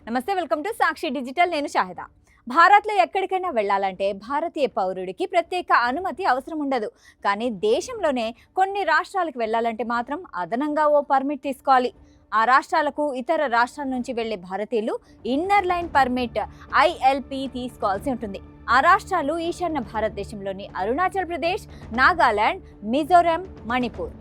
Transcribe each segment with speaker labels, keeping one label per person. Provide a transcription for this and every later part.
Speaker 1: నమస్తే, welcome to Sakshi digital. నేను షాహిదా. భారత్లో ఎక్కడికైనా వెళ్ళాలంటే భారతీయ పౌరుడికి ప్రత్యేక అనుమతి అవసరం ఉండదు. కానీ దేశంలోనే కొన్ని రాష్ట్రాలకు వెళ్ళాలంటే మాత్రం అదనంగా ఓ పర్మిట్ తీసుకోవాలి. ఆ రాష్ట్రాలకు ఇతర రాష్ట్రాల నుంచి వెళ్లే భారతీయులు ఇన్నర్ లైన్ పర్మిట్ ILP తీసుకోవాల్సి ఉంటుంది. ఆ రాష్ట్రాలు ఈశాన్య భారతదేశంలోని అరుణాచల్ ప్రదేశ్, నాగాలాండ్, మిజోరాం, మణిపూర్.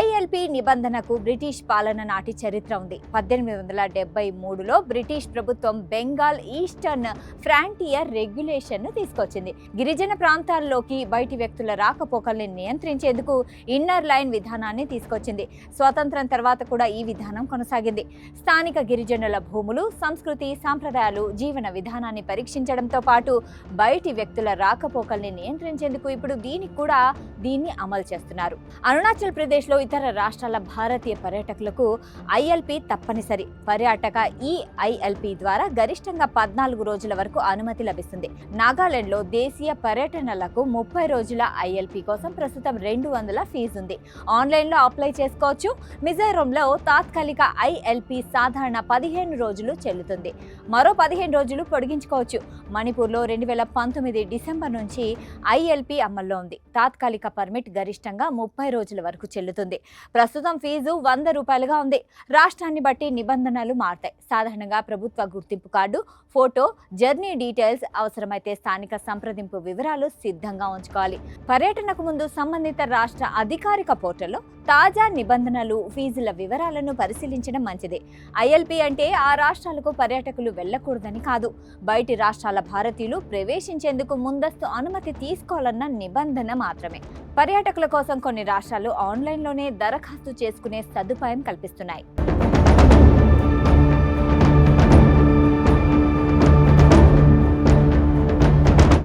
Speaker 1: ILP నిబంధనకు బ్రిటిష్ పాలన నాటి చరిత్ర ఉంది. 1873లో బ్రిటిష్ ప్రభుత్వం బెంగాల్ ఈస్టర్న్ ఫ్రాంటియర్ రెగ్యులేషన్ను తీసుకొచ్చింది. గిరిజన ప్రాంతాల్లోకి బయటి వ్యక్తుల రాకపోకల్ని నియంత్రించేందుకు ఇన్నర్ లైన్ విధానాన్ని తీసుకొచ్చింది. స్వాతంత్రం తర్వాత కూడా ఈ విధానం కొనసాగింది. స్థానిక గిరిజనుల భూములు, సంస్కృతి, సాంప్రదాయాలు, జీవన విధానాన్ని పరీక్షించడంతో పాటు బయటి వ్యక్తుల రాకపోకల్ని నియంత్రించేందుకు ఇప్పుడు దీన్ని అమలు చేస్తున్నారు. అరుణాచల్ ప్రదేశ్ ఇతర రాష్ట్రాల భారతీయ పర్యాటకులకు ILP తప్పనిసరి. పర్యాటక ILP ద్వారా గరిష్టంగా 14 రోజుల వరకు అనుమతి లభిస్తుంది. నాగాలాండ్లో దేశీయ పర్యటనలకు 30 రోజుల ILP కోసం ప్రస్తుతం 200 ఫీజు ఉంది. ఆన్లైన్లో అప్లై చేసుకోవచ్చు. మిజోరంలో తాత్కాలిక ILP సాధారణ 15 రోజులు చెల్లుతుంది. మరో 15 రోజులు పొడిగించుకోవచ్చు. మణిపూర్లో 2019 డిసెంబర్ నుంచి ILP అమల్లో ఉంది. తాత్కాలిక పర్మిట్ గరిష్టంగా 30 రోజుల వరకు చెల్లుతుంది. ప్రస్తుతం ఫీజు ₹100గా ఉంది. రాష్ట్రాన్ని బట్టి నిబంధనలు మారతాయి. సాధారణంగా ప్రభుత్వ గుర్తింపు కార్డు, ఫోటో, జర్నీ డీటెయిల్స్, అవసరమైతే స్థానిక సంప్రదింపు వివరాలు సిద్ధంగా ఉంచుకోవాలి. పర్యటనకు ముందు సంబంధిత రాష్ట్ర అధికారిక పోర్టల్లో తాజా నిబంధనలు, ఫీజుల వివరాలను పరిశీలించడం మంచిది. ILP అంటే ఆ రాష్ట్రాలకు పర్యాటకులు వెళ్ళకూడదని కాదు. బయటి రాష్ట్రాల భారతీయులు ప్రవేశించేందుకు ముందస్తు అనుమతి తీసుకోవాలన్న నిబంధన మాత్రమే. పర్యాటకుల కోసం కొన్ని రాష్ట్రాలు ఆన్లైన్లోనే దరఖాస్తు చేసుకునే సదుపాయం కల్పిస్తున్నాయి.